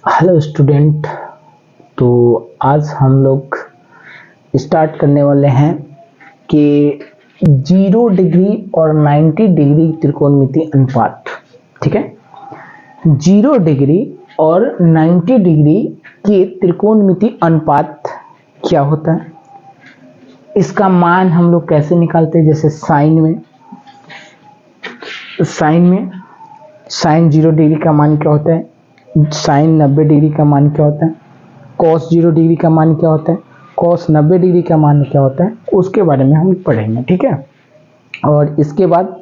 Hello student. तो आज हम लोग स्टार्ट करने वाले हैं कि 0 डिग्री और 90 डिग्री त्रिकोणमितीय अनुपात। ठीक है, 0 डिग्री और 90 डिग्री के त्रिकोणमितीय अनुपात क्या होता है, इसका मान हम लोग कैसे निकालते हैं। जैसे साइन 0 डिग्री का मान क्या होता है, साइन 90 डिग्री का मान क्या होता है, कॉस 0 डिग्री का मान क्या होता है, कॉस 90 डिग्री का मान क्या होता है, उसके बारे में हम पढ़ेंगे। ठीक है, और इसके बाद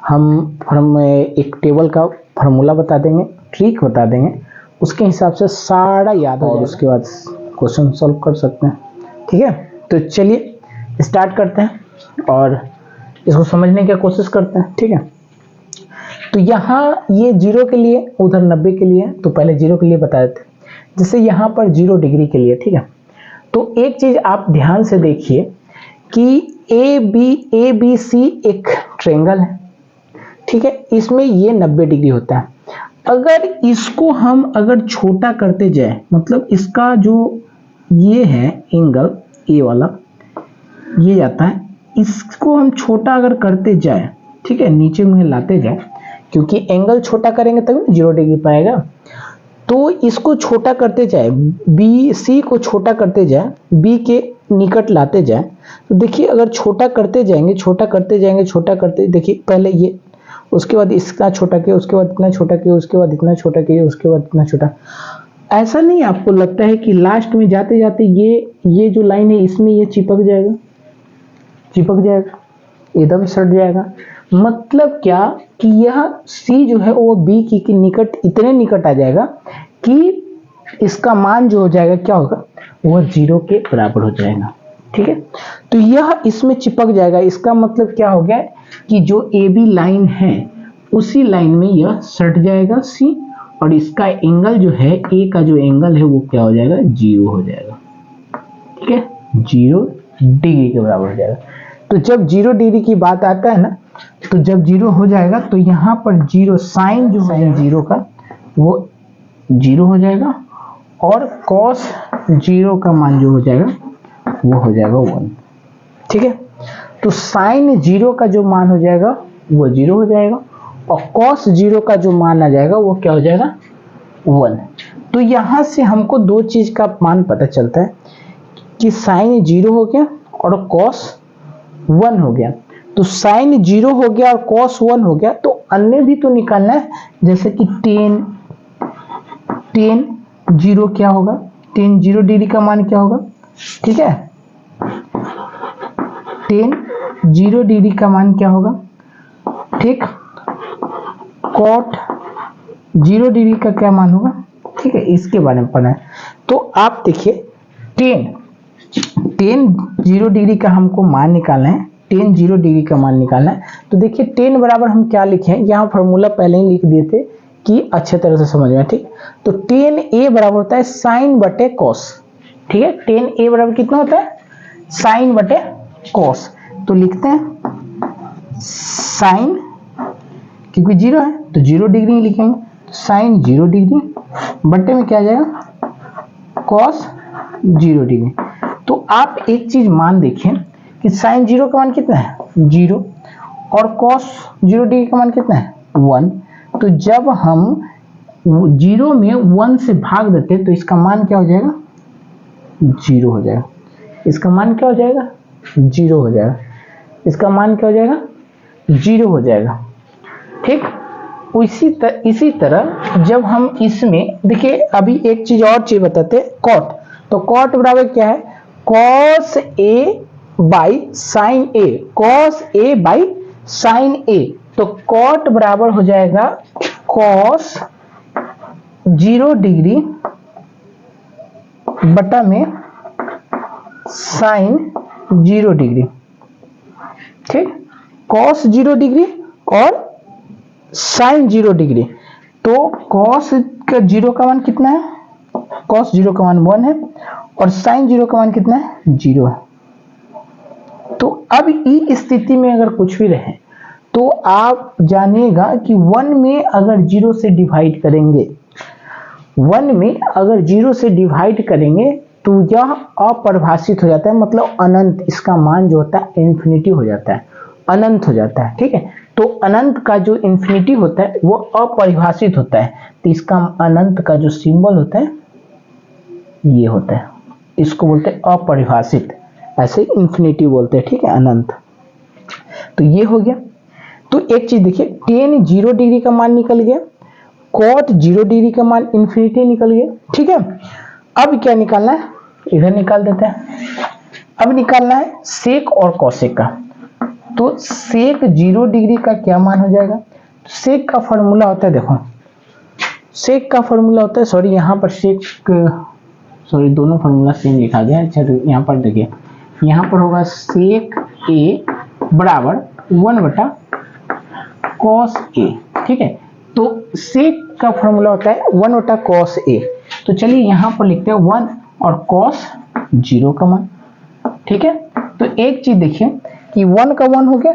हम एक टेबल का फार्मूला बता देंगे, ट्रिक बता देंगे, उसके हिसाब से सारा याद हो जाए, उसके बाद क्वेश्चन सॉल्व कर सकते हैं। ठीक है, तो चलिए स्टार्ट करते हैं और इसको समझने की कोशिश करते हैं। ठीक है, तो यहाँ ये 0 के लिए, उधर 90 के लिए, तो पहले 0 के लिए बता देते हैं। जैसे यहाँ पर 0 डिग्री के लिए, ठीक है, तो एक चीज आप ध्यान से देखिए कि ए बी सी एक ट्रायंगल है। ठीक है, इसमें ये 90 डिग्री होता है। अगर इसको हम छोटा करते जाए, मतलब इसका जो ये है एंगल ए वाला, ये जाता है, इसको हम छोटा अगर करते जाए, ठीक है, नीचे में लाते जाए, क्योंकि एंगल छोटा करेंगे तभी 0 डिग्री पाएगा। तो इसको छोटा करते जाए, बी सी को छोटा करते जाए, बी के निकट लाते जाए, तो देखिए अगर छोटा करते जाएंगे, देखिए पहले ये, उसके बाद इसका छोटा किया, उसके बाद इतना छोटा किया, उसके बाद इतना छोटा किया, उसके बाद इतना छोटा। ऐसा नहीं आपको लगता है कि लास्ट में जाते जाते ये जो लाइन है इसमें ये चिपक जाएगा, एकदम सट जाएगा। मतलब क्या कि यह सी जो है वो बी की निकट, इतने निकट आ जाएगा कि इसका मान जो हो जाएगा क्या होगा, वह 0 के बराबर हो जाएगा। ठीक है, तो यह इसमें चिपक जाएगा। इसका मतलब क्या हो गया कि जो ए बी लाइन है उसी लाइन में यह सट जाएगा सी, और इसका एंगल जो है, ए का जो एंगल है वो क्या हो जाएगा, 0 हो जाएगा। ठीक है, 0 डिग्री के बराबर हो जाएगा। तो जब 0 डिग्री की बात आता है ना, तो जब 0 हो जाएगा तो यहाँ पर 0 साइन जो है 0 का वो 0 हो जाएगा, और कॉस 0 का मान जो हो जाएगा वो हो जाएगा 1। ठीक है, तो साइन 0 का जो मान हो जाएगा वो 0 हो जाएगा, और कॉस 0 का जो मान आ जाएगा वो क्या हो जाएगा, 1। तो यहाँ से हमको दो चीज का मान पता चलता है कि साइन 0 हो गया और कॉस 1 हो गया। तो साइन 0 हो गया और कॉस 1 हो गया, तो अन्य भी तो निकालना है। जैसे कि टेन 0 क्या होगा, टेन 0 डिग्री का मान क्या होगा। ठीक है, टेन 0 डिग्री का मान क्या होगा। ठीक, कॉट 0 डिग्री का क्या मान होगा। ठीक है, इसके बारे में पढ़ना है। तो आप देखिए टेन 0 डिग्री का हमको मान निकालना है, टेन 0 डिग्री का मान निकालना है। तो देखिए टेन बराबर हम क्या लिखे हैं, यहाँ फॉर्मूला पहले ही लिख दिए थे कि अच्छे तरह से समझ में। ठीक, तो टेन ए बराबर होता है साइन बटे कॉस। ठीक है, टेन ए बराबर कितना होता है, साइन बटे कॉस। तो लिखते हैं साइन, क्योंकि 0 है तो 0 डिग्री लिखेंगे, साइन 0 डिग्री बटे में क्या आ जाएगा, कॉस 0 डिग्री। तो आप एक चीज मान देखिए कि साइन 0 का मान कितना है, 0, और कॉस 0 डिग्री का मान कितना है, 1। तो जब हम 0 में 1 से भाग देते तो इसका मान क्या हो जाएगा, 0 हो जाएगा। इसका मान क्या हो जाएगा, 0 हो जाएगा। इसका मान क्या हो जाएगा, 0 हो जाएगा। ठीक, इसी तरह जब हम इसमें देखिए, अभी एक चीज और चीज बताते हैं, कॉट। तो कॉट बराबर क्या है, cos A by sine A, cos A by sine A. तो कॉट बराबर हो जाएगा कॉस 0 डिग्री बटा में साइन 0 डिग्री। ठीक, कॉस 0 डिग्री और साइन 0 डिग्री। तो कॉस का 0 का मान कितना है, कॉस 0 का मान 1 है, और साइन 0 का मान कितना है, 0 है। तो अब इस स्थिति में अगर कुछ भी रहे तो आप जानिएगा कि 1 में अगर 0 से डिवाइड करेंगे 1 में अगर 0 से डिवाइड करेंगे तो यह अपरिभाषित हो जाता है, मतलब अनंत, इसका मान जो होता है इन्फिनिटी हो जाता है, अनंत हो जाता है। ठीक है, तो अनंत का जो इन्फिनिटी होता है वो अपरिभाषित होता है, तो इसका अनंत का जो सिंबल होता है ये होता है, इसको बोलते हैं अपरिभाषित, ऐसे इन्फिनिटी बोलते हैं। ठीक है, अनंत। तो ये हो गया। तो एक चीज देखिए, tan 0 डिग्री का मान निकल गया, cot 0 डिग्री का मान इन्फिनिटी निकल गया। ठीक है, अब क्या निकालना है, इधर निकाल देते हैं। अब निकालना है सेक और कॉसेक का। तो सेक 0 डिग्री का क्या मान हो जाएगा, सेक का फॉर्मूला होता है, देखो सेक का फॉर्मूला होता है, सॉरी यहाँ पर सेक, सॉरी दोनों फॉर्मूला सेम लिखा गया है। अच्छा, तो यहाँ पर देखिए, यहाँ पर होगा सेक ए बराबर 1 बटा कॉस ए। ठीक है, तो सेक का फॉर्मूला होता है 1 बटा कॉस ए। तो चलिए यहाँ पर लिखते हैं 1 और कॉस 0 का मान। ठीक है, तो एक चीज देखिए कि 1 का 1 हो गया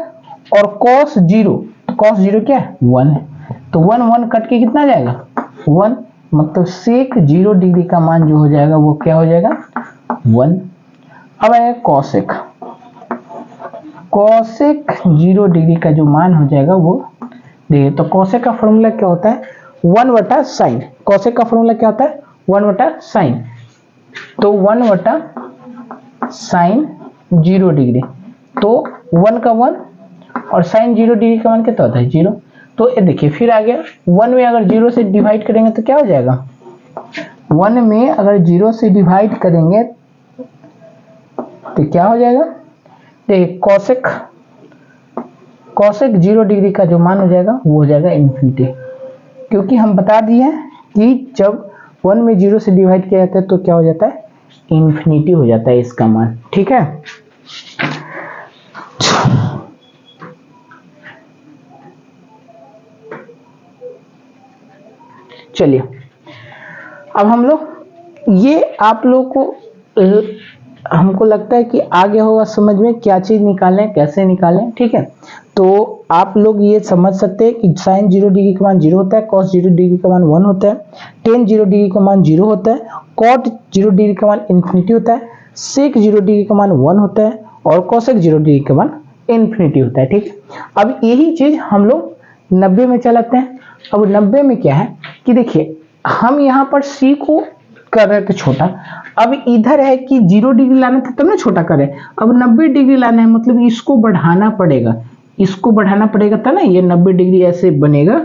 और कॉस 0, तो कॉस 0 क्या है 1 है, तो 1 1 कट के कितना जाएगा 1, मतलब सेक 0 डिग्री का मान जो हो जाएगा वो क्या हो जाएगा 1। अब आएगा कॉसेक, कॉसेक 0 डिग्री का जो मान हो जाएगा वो देखिए, तो कॉसेक का फॉर्मूला क्या होता है 1 बटा साइन, कॉसेक का फॉर्मूला क्या होता है 1 बटा साइन, तो 1 बटा साइन 0 डिग्री, तो 1 का 1 और साइन 0 डिग्री का मान कितना होता है 0। तो ये देखिए फिर आ गया 1 में अगर 0 से डिवाइड करेंगे तो क्या हो जाएगा, 1 में अगर 0 से डिवाइड करेंगे तो क्या हो जाएगा, देखिए कॉसेक, कॉसेक 0 डिग्री का जो मान हो जाएगा वो हो जाएगा इन्फिनिटी, क्योंकि हम बता दिए हैं कि जब 1 में 0 से डिवाइड किया जाता है तो क्या हो जाता है इन्फिनिटी हो जाता है इसका मान। ठीक है, चलिए अब हम लोग ये आप लोग को हमको लगता है कि आगे होगा समझ में क्या चीज निकालें कैसे निकालें। ठीक है, तो आप लोग ये समझ सकते हैं कि साइन 0 डिग्री का मान 0 होता है, कॉस 0 डिग्री का मान 1 होता है, टेन 0 डिग्री का मान 0 होता है, कॉट 0 डिग्री का मान इन्फिनिटी होता है, सेक 0 डिग्री का मान 1 होता है और कॉसेक 0 डिग्री का मान इन्फिनिटी होता है। ठीक है, अब यही चीज हम लोग 90 में चलाते हैं। अब 90 में क्या है कि देखिए हम यहाँ पर सी को कर रहे थे छोटा, अब इधर है कि 0 डिग्री लाना था तब ना छोटा करे, अब 90 डिग्री लाना है, मतलब इसको बढ़ाना पड़ेगा, इसको बढ़ाना पड़ेगा तब ना ये 90 डिग्री ऐसे बनेगा।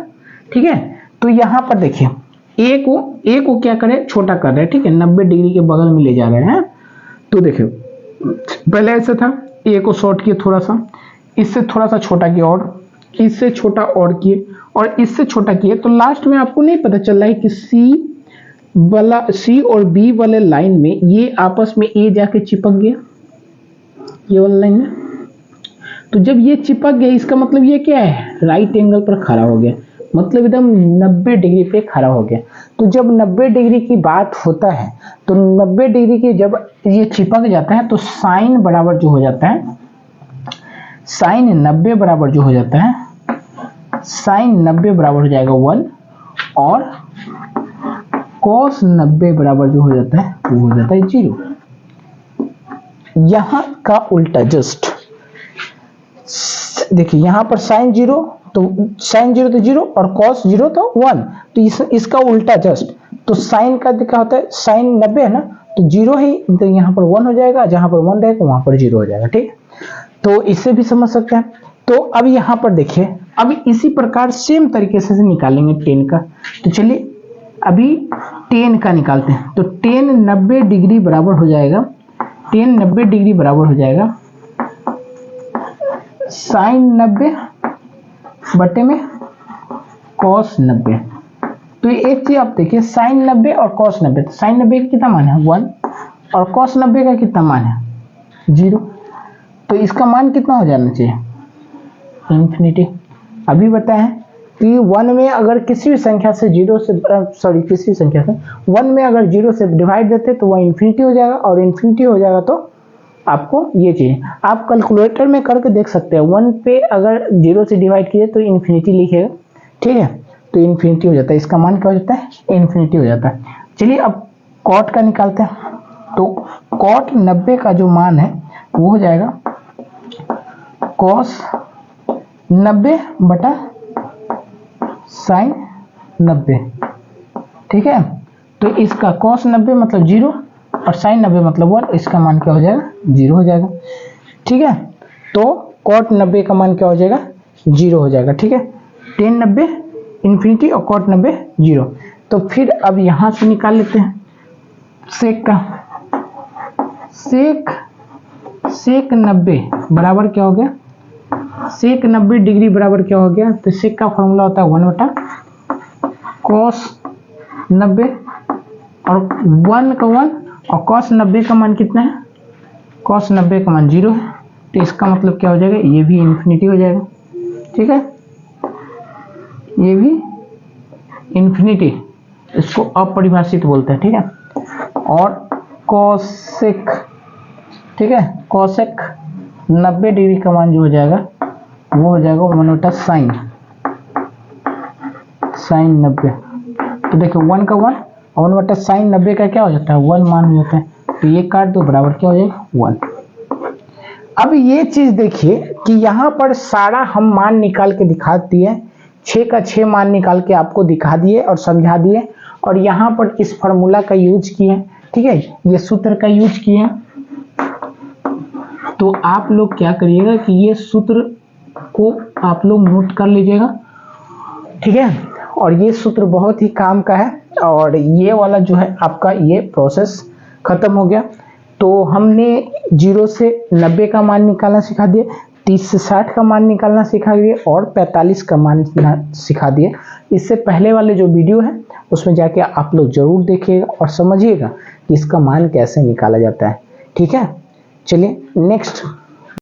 ठीक है, तो यहाँ पर देखिए ए को क्या करे छोटा कर रहे हैं। ठीक है, 90 डिग्री के बगल में ले जा रहे हैं। तो देखियो पहले ऐसा था, ए को शॉर्ट किए थोड़ा सा, इससे थोड़ा सा छोटा किया और इससे छोटा और किए और इससे छोटा किए, तो लास्ट में आपको नहीं पता चल रहा है कि सी और बी वाले लाइन में ये आपस में ए जाके चिपक गया ये वाला लाइन में। तो जब ये चिपक गया इसका मतलब ये क्या है राइट एंगल पर खड़ा हो गया, मतलब एकदम 90 डिग्री पे खड़ा हो गया। तो जब 90 डिग्री की बात होता है तो 90 डिग्री की जब ये चिपक जाता है तो साइन बराबर जो हो जाता है, साइन 90 बराबर जो हो जाता है, साइन 90 बराबर हो जाएगा 1 और कॉस 90 बराबर जो हो जाता है वो हो जाता है 0। यहां का उल्टा जस्ट देखिए, यहां पर साइन 0 तो 0 और कॉस 0 तो 1, तो इसका उल्टा जस्ट, तो साइन का क्या होता है साइन 90 है ना, तो 0 ही, तो यहाँ पर 1 हो जाएगा, जहां पर 1 रहेगा वहां पर 0 हो जाएगा। ठीक, तो इससे भी समझ सकते हैं। तो अब यहाँ पर देखिए, अब इसी प्रकार सेम तरीके से निकालेंगे 10 का। तो चलिए अभी 10 का निकालते हैं। तो 10 90 डिग्री बराबर हो जाएगा, 10 90 डिग्री बराबर हो जाएगा साइन 90 बटे में कॉस 90। तो ये एक चीज आप देखिए, साइन 90 और कॉस 90, तो साइन 90 का कितना मान है 1 और कॉस 90 का कितना मान है 0, तो इसका मान कितना हो जाना चाहिए इन्फिनिटी। अभी बताएं कि 1 में अगर किसी भी संख्या से 0 से किसी भी संख्या से 1 में अगर 0 से डिवाइड देते तो वह इन्फिनिटी हो जाएगा, और इन्फिनिटी हो जाएगा तो आपको ये चाहिए। आप कैलकुलेटर में करके देख सकते हैं, 1 पे अगर 0 से डिवाइड किए तो इन्फिनिटी लिखेगा। ठीक है, तो इन्फिनिटी हो जाता है, इसका मान क्या हो जाता है, इन्फिनिटी हो जाता है। चलिए अब कॉट का निकालते हैं। तो कॉट 90 का जो मान है वो हो जाएगा कॉस 90 बटा साइन 90, ठीक है। तो इसका कॉस 90 मतलब 0 और साइन 90 मतलब 1, इसका मान क्या हो जाएगा, 0 हो जाएगा, ठीक है। तो कॉट 90 का मान क्या हो जाएगा, 0 हो जाएगा, ठीक है। टेन 90 इन्फिनिटी और कॉट 90 0। तो फिर अब यहां से निकाल लेते हैं सेक का। सेक 90 बराबर क्या हो गया, सेक 90 डिग्री बराबर क्या हो गया, तो सेक का फॉर्मूला होता है 1 बटा कॉस 90 और 1 का 1 और कॉस 90 का मान कितना है, कॉस 90 का मान 0 है। तो इसका मतलब क्या हो जाएगा, ये भी इन्फिनिटी हो जाएगा, ठीक है, ये भी इन्फिनिटी, इसको अपरिभाषित बोलते हैं, ठीक है। और कोसेक, ठीक है, कोसेक 90 डिग्री का मान जो हो जाएगा वो हो जाएगा 1 बटा साइन 90। तो देखो 1 का 1 और 1 बटा साइन 90 का क्या हो जाता है, 1 मान हो जाता है। तो ये काट दो, बराबर क्या हो जाएगा, 1। अब ये चीज देखिए कि यहाँ पर सारा हम मान निकाल के दिखा दिए, 6 का 6 मान निकाल के आपको दिखा दिए और समझा दिए, और यहाँ पर इस फॉर्मूला का यूज किए, ठीक है, ये सूत्र का यूज किए। तो आप लोग क्या करिएगा कि ये सूत्र को आप लोग नोट कर लीजिएगा, ठीक है। और ये सूत्र बहुत ही काम का है, और ये वाला जो है आपका ये प्रोसेस खत्म हो गया। तो हमने 0 से 90 का मान निकालना सिखा दिए, 30 से 60 का मान निकालना सिखा दिए और 45 का मान सिखा दिए। इससे पहले वाले जो वीडियो है उसमें जाके आप लोग जरूर देखिएगा और समझिएगा कि इसका मान कैसे निकाला जाता है, ठीक है। चलिए नेक्स्ट